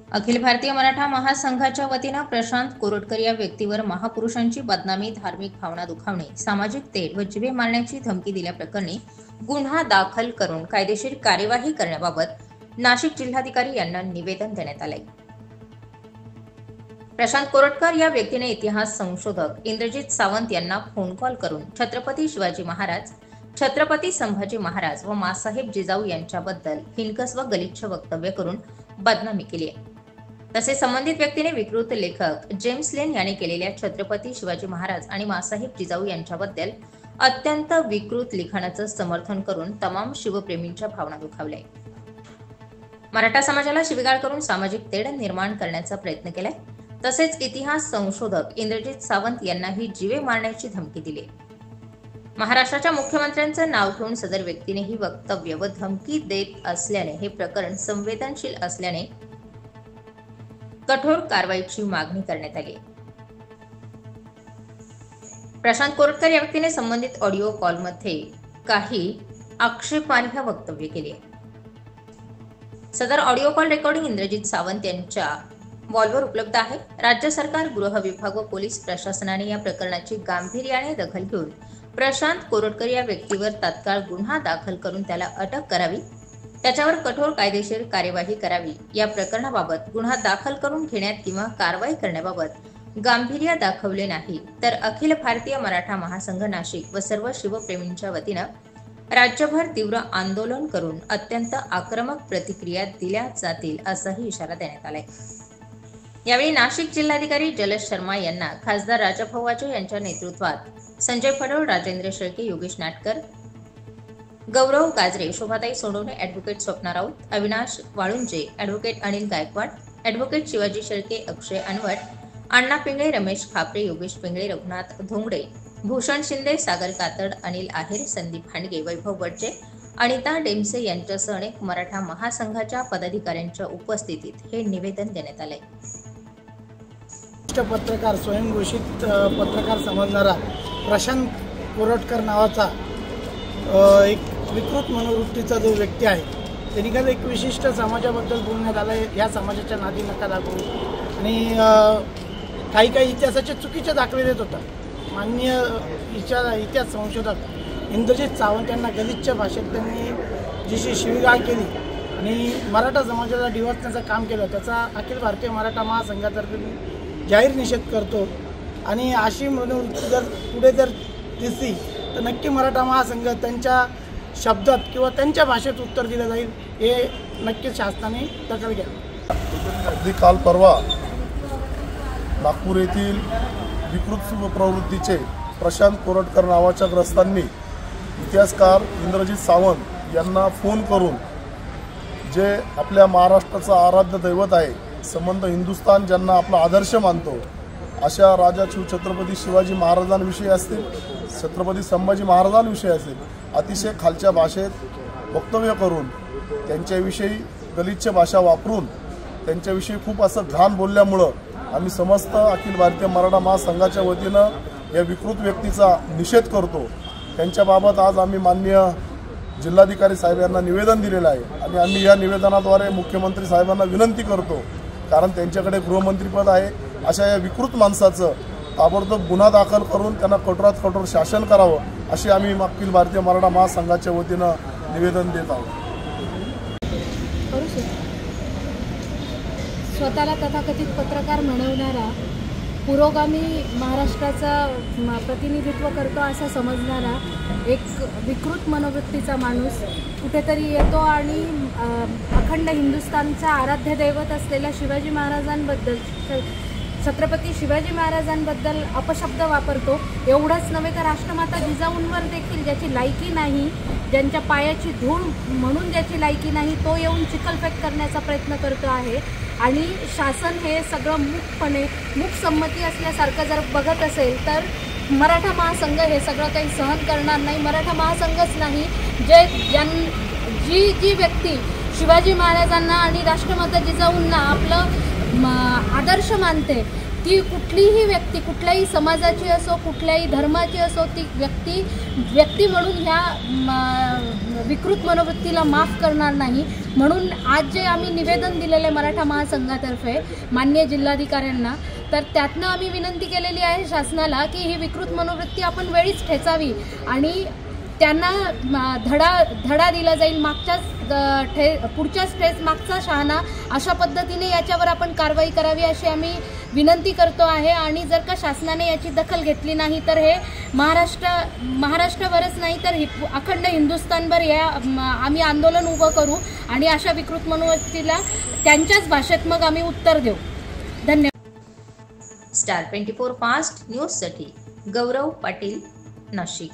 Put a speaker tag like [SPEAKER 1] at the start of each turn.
[SPEAKER 1] अखिल भारतीय मराठा महासंघाच्या वतीनं प्रशांत कोरटकर या व्यक्तीवर महापुरुषांची बदनामी, धार्मिक भावना दुखावणे, सामाजिक तेढ व जीवे मारण्याची धमकी दिल्याप्रकरणी गुन्हा दाखल करून कायदेशीर कार्यवाही करण्याबाबत नाशिक जिल्हाधिकारी यांना निवेदन देण्यात आले। प्रशांत कोरटकर या व्यक्तीने इतिहास संशोधक इंद्रजित सावंत यांना फोन कॉल करून छत्रपती शिवाजी महाराज, छत्रपती संभाजी महाराज व मासाहेब जिजाऊ यांच्याबद्दल हिणकस व गलिच्छ वक्तव्य करून बदनामी केली आहे। तसेच संबंधित व्यक्तीने विकृत लेखक जेम्स लेन यांनी केलेल्या छत्रपती शिवाजी महाराज आणि मासाहेब जिजाऊ यांच्याबद्दल अत्यंत विकृत लिखाणाचं समर्थन करून तमाम शिवप्रेमींच्या भावना दुखावल्या। मराठा समाजाला शिवीगाळ करून सामाजिक तेढ निर्माण करण्याचा प्रयत्न केलाय। तसेच इतिहास संशोधक इंद्रजित सावंत यांनाही जीवे मारण्याची धमकी दिली। महाराष्ट्राच्या मुख्यमंत्र्यांचं नाव घेऊन सदर व्यक्तीने ही वक्तव्य व धमकी देत असल्याने हे प्रकरण संवेदनशील असल्याने कठोर कारवाईची मागणी करण्यात आली। प्रशांत कोरटकर या व्यक्तीने संबंधित ऑडिओ कॉलमध्ये काही आक्षेपार्ह वक्तव्य केले। सदर audio call recording Indrajit Sawant यांच्या वॉलवर उपलब्ध आहे। राज्य सरकार, गृह विभाग व पोलीस प्रशासनाने या प्रकरणाची गांभीर्याने दखल घेऊन प्रशांत कोरटकर या व्यक्तीवर तात्काळ गुन्हा दाखल करून त्याला अटक करावी, त्याच्यावर कठोर कायदेशीर कार्यवाही करावी। या प्रकरणाबाबत गुन्हा दाखल करून घेण्यात किंवा कारवाई करण्याबाबत गांभीर्य दाखवले नाही तर अखिल भारतीय मराठा महासंघ नाशिक व सर्व शिवप्रेमींच्या वतीनं राज्यभर तीव्र आंदोलन करून अत्यंत आक्रमक प्रतिक्रिया दिल्या जातील असाही इशारा देण्यात आलाय। यावेळी नाशिक जिल्हाधिकारी जलज शर्मा यांना खासदार राजाभाऊ वाजे यांच्या नेतृत्वात Sanjay Phadal, Rajendra Shelke, Yogesh Natkar, Gaurav Gajare, Shobhatai Sonawane, advocate Swapna Raut, Avinash Walunje, advocate Anil Gaikwad, advocate Shivaji Shelke, Akshay Anwat, Anna Pingale, Ramesh Khapre, Yogesh Pingale, Raghunath Dhongde, Bhushan Shinde, Sagar Katad, Anil Aher, Sandeep Handge, Vaibhav Wadche, Anita Demse यांच्यासह अनेक मराठा महासंघाच्या पदाधिकाऱ्यांच्या उपस्थितीत हे निवेदन देण्यात आले।
[SPEAKER 2] पत्रकार, स्वयंघोषित पत्रकार समजणारा प्रशांत कोरटकर नावाचा एक विकृत मनोवृत्तीचा जो व्यक्ती आहे, त्यांनी काल एक विशिष्ट समाजाबद्दल बोलण्यात आलं आहे। या समाजाच्या नादी नका लागू आणि काही इतिहासाचे चुकीचे दाखले देत होता। माननीय इतिहास संशोधक इंद्रजित सावंत यांना गलिच्छ भाषेत त्यांनी जी शिवीगाळ केली आणि मराठा समाजाला डिवचण्याचं काम केलं, त्याचा अखिल भारतीय मराठा महासंघातर्फे मी जाहीर निषेध करतो। आणि अशी मनोवृत्ती जर पुढे जर दिसली तर नक्की मराठा महासंघ त्यांच्या शब्दात किंवा त्यांच्या भाषेत उत्तर दिलं जाईल, हे नक्कीच शासनाने दखल घ्यावी।
[SPEAKER 3] अगदी काल परवा नागपूर येथील विकृत प्रवृत्तीचे प्रशांत कोरटकर नावाच्या ग्रस्तांनी इतिहासकार इंद्रजित सावंत यांना फोन करून जे आपल्या महाराष्ट्राचं आराध्य दैवत आहे, संबंध हिंदुस्थान ज्यांना आपला आदर्श मानतो अशा राजा छत्रपती शिवाजी महाराजांविषयी असतील, छत्रपती संभाजी महाराजांविषयी असेल, अतिशय खालच्या भाषेत वक्तव्य करून त्यांच्याविषयी गलिच्छ भाषा वापरून त्यांच्याविषयी खूप असं घाण बोलल्यामुळं आम्ही समस्त अखिल भारतीय मराठा महासंघाच्या वतीनं या विकृत व्यक्तीचा निषेध करतो। त्यांच्याबाबत आज आम्ही माननीय जिल्हाधिकारी साहेब यांना निवेदन दिलेलं आहे आणि आम्ही या निवेदनाद्वारे मुख्यमंत्री साहेबांना विनंती करतो, कारण त्यांच्याकडे गृहमंत्रीपद आहे, अशा या विकृत माणसाचं ताबडतोब गुन्हा दाखल करून त्यांना कठोरात कठोर शासन करावं अशी आम्ही अखिल भारतीय मराठा महासंघाच्या वतीनं निवेदन देत आहोत।
[SPEAKER 4] स्वतःला तथाकथित पत्रकार म्हणवणारा, पुरोगामी महाराष्ट्राचा प्रतिनिधित्व करतो असं समजणारा एक विकृत मनोवृत्तीचा माणूस कुठेतरी येतो आणि अखंड हिंदुस्थानचा आराध्य दैवत असलेल्या शिवाजी महाराजांबद्दल, छत्रपती शिवाजी महाराजांबद्दल अपशब्द वापरतो। एवढंच नव्हे तर राष्ट्रमाता जिजाऊंवर देखील ज्याची लायकी नाही, ज्यांच्या पायाची धूळ म्हणून ज्याची लायकी नाही, तो येऊन चिखलफेक करण्याचा प्रयत्न करतो आहे। आणि शासन हे सगळं मूकसंमती असल्यासारखं जर बघत असेल तर मराठा महासंघ हे सगळं काही सहन करणार नाही। मराठा महासंघच नाही, जी व्यक्ती शिवाजी महाराजांना आणि राष्ट्रमाता जिजाऊंना आपलं आदर्श मानते, ती कुठलीही व्यक्ती, कुठल्याही समाजाची असो, कुठल्याही धर्माची असो, ती व्यक्ती म्हणून ह्या विकृत मनोवृत्तीला माफ करणार नाही. म्हणून आज जे आम्ही निवेदन दिलेले मराठा महासंघातर्फे माननीय जिल्हाधिकाऱ्यांना, तर त्यातनं आम्ही विनंती केलेली आहे शासनाला की ही विकृत मनोवृत्ती आपण वेळीच ठेचावी आणि त्यांना धडा दिला जाईल. पुढच्याच ठेच मागचा शहाणा, अशा पद्धतीने याच्यावर आपण कारवाई करावी अशी आम्ही विनंती करतो आहे. आणि जर का शासनाने याची दखल घेतली नाही तर हे महाराष्ट्रावरच नाही तर अखंड हिंदुस्थानभर आम्ही आंदोलन उभं करू आणि अशा विकृत मनोवृत्तीला त्यांच्याच भाषेत मग आम्ही उत्तर देऊ. धन्यवाद.
[SPEAKER 1] स्टार 24 फास्ट न्यूजसाठी गौरव पाटील, नाशिक.